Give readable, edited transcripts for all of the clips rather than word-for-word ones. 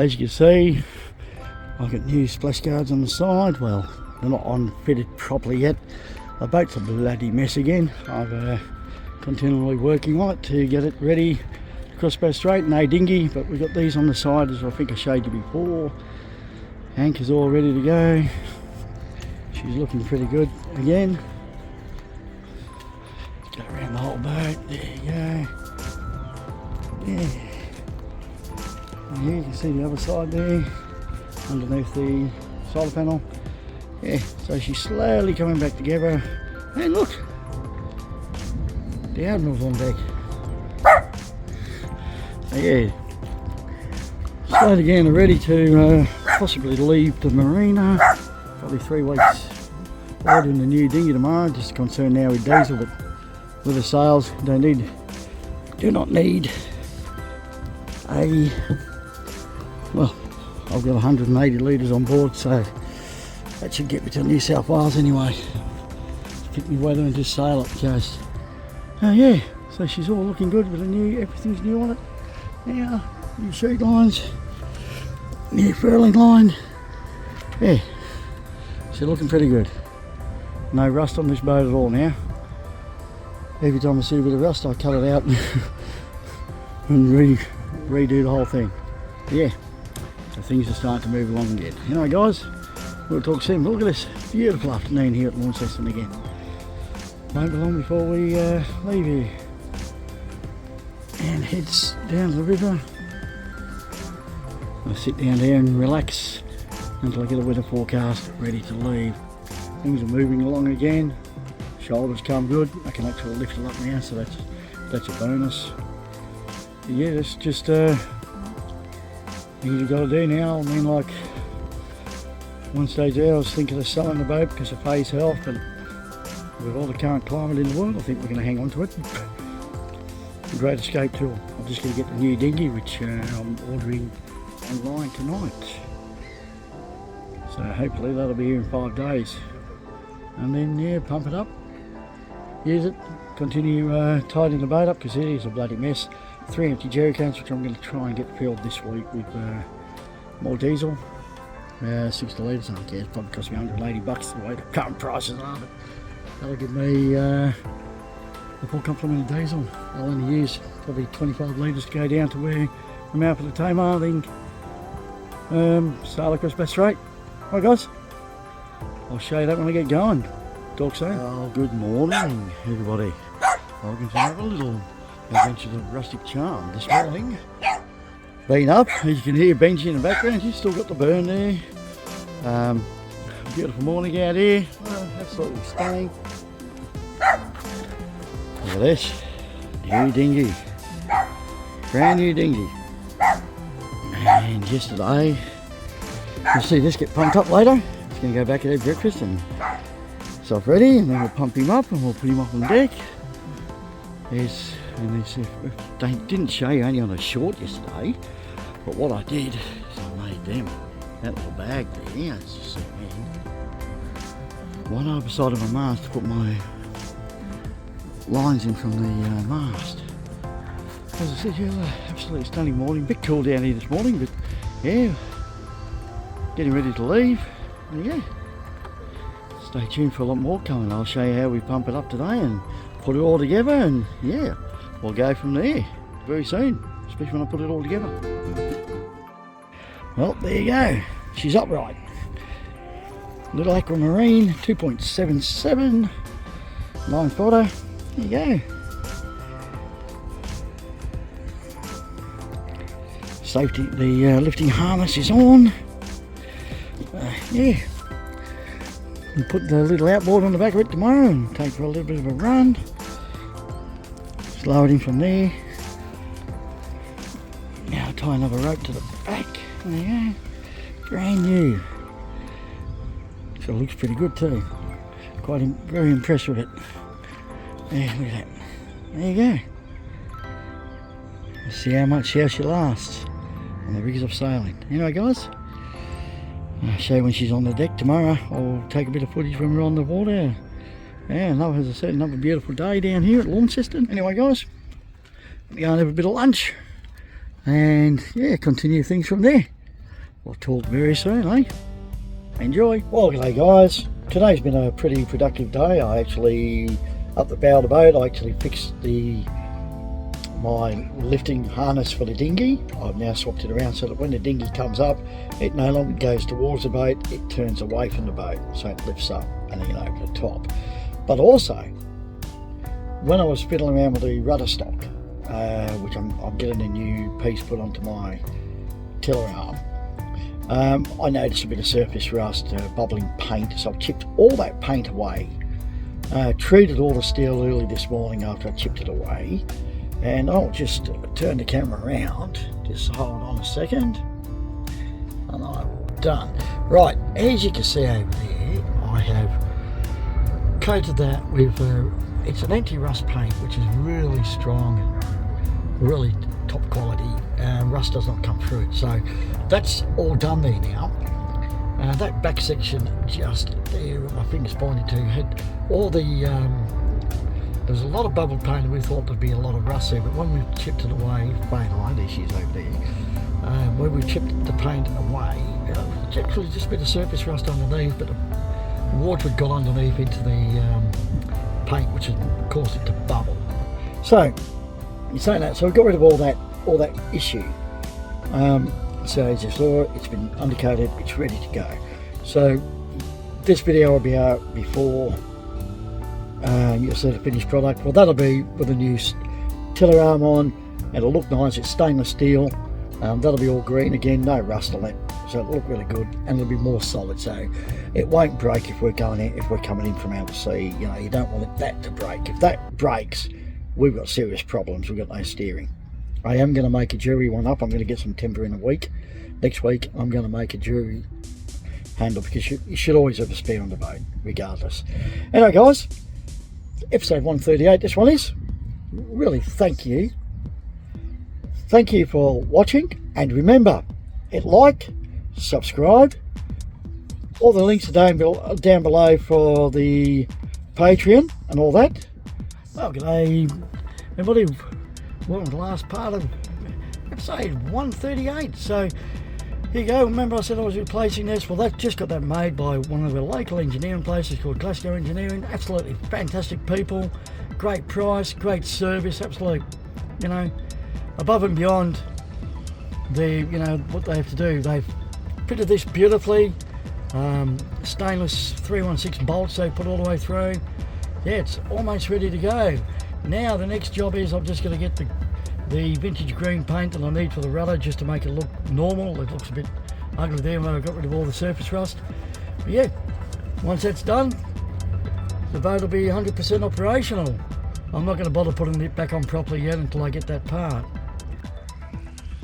as you can see, I've got new splash guards on the side. Well, they're not on fitted properly yet. The boat's a bloody mess again. I've continually working on it to get it ready to cross Bass Strait. No dinghy, but we've got these on the side as I think I showed you before. Anchor's all ready to go. She's looking pretty good again. Go around the whole boat. There you go. Yeah. And here you can see the other side there, underneath the solar panel. Yeah, so she's slowly coming back together. And look, the Admiral's on deck. So yeah, slowly getting ready to possibly leave the marina. Probably 3 weeks loading the new dinghy tomorrow. Just concerned now with diesel, but with the sails, do not need a, well, I've got 180 litres on board, so that should get me to New South Wales anyway. Pick me weather and just sail up the coast. Yeah, so she's all looking good with the new, everything's new on it. Now, new sheet lines, new furling line. Yeah, she's looking pretty good. No rust on this boat at all now. Every time I see a bit of rust, I cut it out and redo the whole thing. Yeah, so things are starting to move along again. Anyway guys, we'll talk soon. Look at this beautiful afternoon here at Launceston again. Won't be long before we leave here and heads down to the river. I'll sit down there and relax until I get a weather forecast ready to leave. Things are moving along again. Shoulders come good. I can actually lift it up now, so that's a bonus. But yeah, that's just things you've got to do now. I mean, like, one stage there I was thinking of selling the boat because of Faye's health, but with all the current climate in the world, I think we're going to hang on to it. A great escape tool. I'm just going to get the new dinghy, which I'm ordering online tonight. So hopefully that'll be here in 5 days. And then, yeah, pump it up, use it, continue tidying the boat up because it is a bloody mess. 3 empty jerry cans, which I'm going to try and get filled this week with more diesel. 60 litres, I don't care, it's probably cost me $180 the way the current prices are, but that'll give me the full complement of diesel. I'll only use probably 25 litres to go down to where the mouth of the Tamar, then sail across Bass Strait. Alright guys, I'll show you that when I get going. Talk soon. Oh, good morning everybody. Welcome to have a little adventure of Rustic Charm this morning. Been up, as you can hear Benji in the background, she's still got the burn there. Beautiful morning out here, absolutely stunning. Look at this, new dinghy, brand new dinghy. And yesterday, you'll see this get pumped up later. It's going to go back and have breakfast and self ready, and then we'll pump him up and we'll put him up on deck. They didn't show you only on a short yesterday, but what I did is I made them that little bag there, as you see one over side of my mast to put my lines in from the mast. As I said, yeah, absolutely stunning morning. Bit cool down here this morning, but yeah, getting ready to leave. And yeah, stay tuned for a lot more coming. I'll show you how we pump it up today and put it all together, and yeah, we'll go from there very soon, especially when I put it all together. Well, there you go, she's upright. Little aquamarine, 2.77, 9-footer, there you go. Safety, the lifting harness is on. Yeah, we'll put the little outboard on the back of it tomorrow and take for a little bit of a run. Just lower it in from there. Now tie another rope to the back. There you go, brand new. So it looks pretty good too. Very impressed with it. Yeah, look at that. There you go. Let's see how she lasts on the rigs of sailing. Anyway guys, I'll show you when she's on the deck tomorrow. I'll take a bit of footage when we're on the water. Yeah, as I said, another beautiful day down here at Launceston. Anyway guys, I'm going to have a bit of lunch and yeah, continue things from there. we'll talk very soon, eh? Enjoy. Well, g'day guys. Today's been a pretty productive day. I actually, up the bow of the boat, I actually fixed my lifting harness for the dinghy. I've now swapped it around so that when the dinghy comes up, it no longer goes towards the boat, it turns away from the boat, so it lifts up and then over the top. But also, when I was fiddling around with the rudder stock, which I'm getting a new piece put onto my tiller arm, I noticed a bit of surface rust, bubbling paint, so I've chipped all that paint away. Treated all the steel early this morning after I chipped it away. And I'll just turn the camera around, just hold on a second, and I'm done. Right, as you can see over there, I have coated that with, it's an anti-rust paint, which is really strong and really top quality. Rust does not come through it, so that's all done there now. That back section just there, my fingers pointed to, had all the, there was a lot of bubble paint and we thought there'd be a lot of rust there, but when we chipped it away, Faye and I, there she is over there, when we chipped the paint away, it's actually just a bit of surface rust underneath, but the water had got underneath into the paint, which had caused it to bubble. So, in saying that, so we got rid of all that issue. So as you saw, it's been undercoated, it's ready to go. So this video will be out before you'll see the finished product. Well, that'll be with a new tiller arm on. It'll look nice, it's stainless steel. That'll be all green again, no rust on it, so it'll look really good, and it'll be more solid, so it won't break if we're coming in from out of sea. You know, you don't want that to break. If that breaks, we've got serious problems. We've got no steering. I am going to make a jury one up. I'm going to get some timber in a week. Next week I'm going to make a jury handle, because you should always have a spare on the boat regardless. Anyway guys, episode 138 this one is. Really thank you for watching, and remember, hit like, subscribe, all the links are down below for the Patreon and all that. Well, g'day everybody, welcome to the last part of episode 138. So here you go. Remember I said I was replacing this? Well, they've just got that made by one of the local engineering places called Glasgow Engineering. Absolutely fantastic people, great price, great service, absolute, you know, above and beyond the, you know, what they have to do. They've fitted this beautifully, stainless 316 bolts they put all the way through. Yeah, it's almost ready to go. Now the next job is I'm just going to get the vintage green paint that I need for the rudder, just to make it look normal. It looks a bit ugly there when I got rid of all the surface rust. But yeah, once that's done, the boat will be 100% operational. I'm not going to bother putting it back on properly yet until I get that part.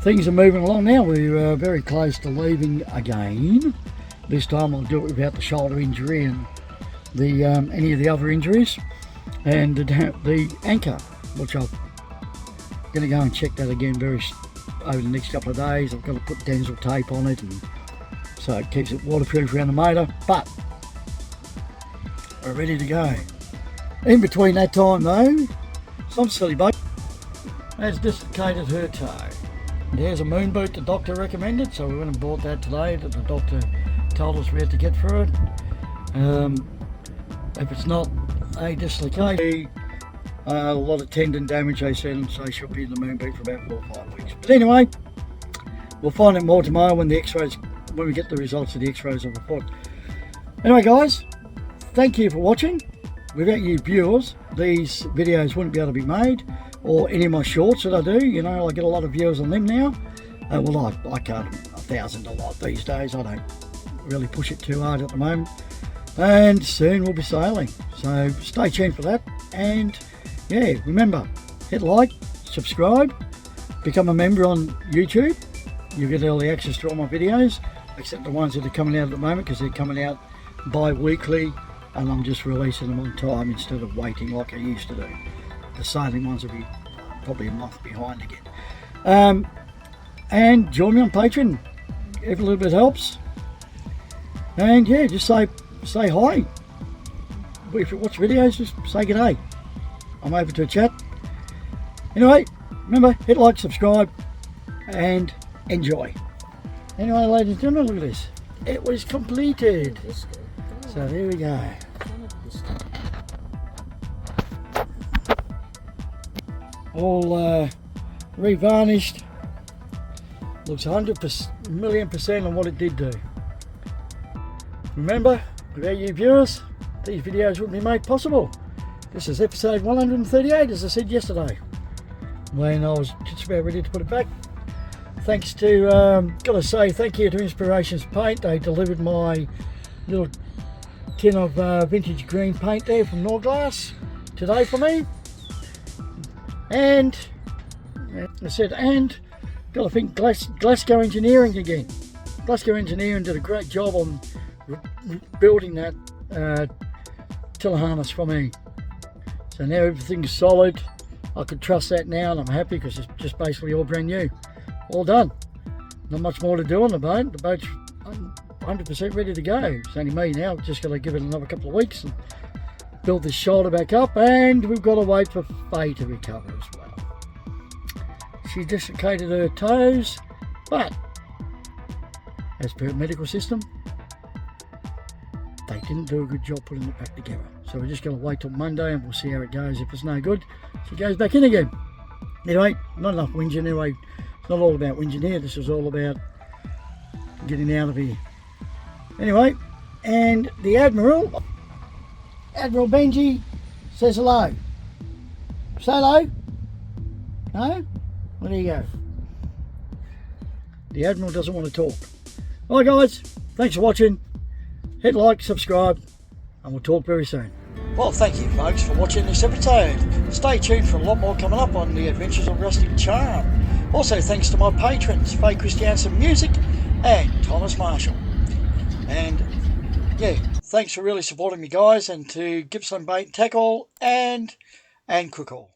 Things are moving along now. We're very close to leaving again. This time I'll do it without the shoulder injury and the any of the other injuries, and the anchor, which I'm going to go and check that again over the next couple of days. I've got to put Denzel tape on it, and so it keeps it waterproof around the motor, but we're ready to go. In between that time though, some silly boat has dislocated her toe. There's a moon boot the doctor recommended, so we went and bought that today, that the doctor told us we had to get for it. If it's not a dislocation, a lot of tendon damage they said, and so she'll be in the moon boot for about 4 or 5 weeks. But anyway, we'll find out more tomorrow when we get the results of the x-rays of the foot. Anyway guys, thank you for watching. Without you viewers, these videos wouldn't be able to be made, or any of my shorts that I do. You know, I get a lot of viewers on them now. Well, I can't 1,000 a lot these days. I don't really push it too hard at the moment, and soon we'll be sailing, so stay tuned for that. And yeah, remember, hit like, subscribe, become a member on YouTube. You get early access to all my videos, except the ones that are coming out at the moment, because they're coming out bi-weekly, and I'm just releasing them on time instead of waiting like I used to do. The sailing ones will be probably a month behind again. And join me on Patreon. Every little bit helps. And yeah, just say hi. If you watch videos, just say g'day. I'm open to a chat. Anyway, remember, hit like, subscribe, and enjoy. Anyway, ladies and gentlemen, look at this. It was completed. So there we go. All revarnished. Looks 100% million% on what it did do. Remember, without you viewers, these videos wouldn't be made possible. This is episode 138, as I said yesterday, when I was just about ready to put it back. Thanks to, gotta say, thank you to Inspirations Paint. They delivered my little tin of vintage green paint there from Norglass today for me. And I said, and gotta think Glasgow Engineering again. Glasgow Engineering did a great job on building that tiller harness for me. So now everything's solid. I can trust that now, and I'm happy because it's just basically all brand new. All done. Not much more to do on the boat. The boat's 100% ready to go. It's only me now. Just got to give it another couple of weeks and build this shoulder back up, and we've got to wait for Faye to recover as well. She dislocated her toes, but as per medical system, they didn't do a good job putting it back together. So we're just going to wait till Monday and we'll see how it goes. If it's no good, she goes back in again. Anyway, not enough whinging anyway. It's not all about whinging here. This is all about getting out of here. Anyway, and the Admiral Benji, says hello. Say hello. No? Well, there you go. The Admiral doesn't want to talk. Alright guys, thanks for watching. Hit like, subscribe, and we'll talk very soon. Well, thank you folks for watching this episode. Stay tuned for a lot more coming up on the Adventures of Rustic Charm. Also thanks to my patrons, Faye Kristiansen Music and Thomas Marshall. And yeah, thanks for really supporting me guys, and to Gippsland Bait and Tackle and Cookall.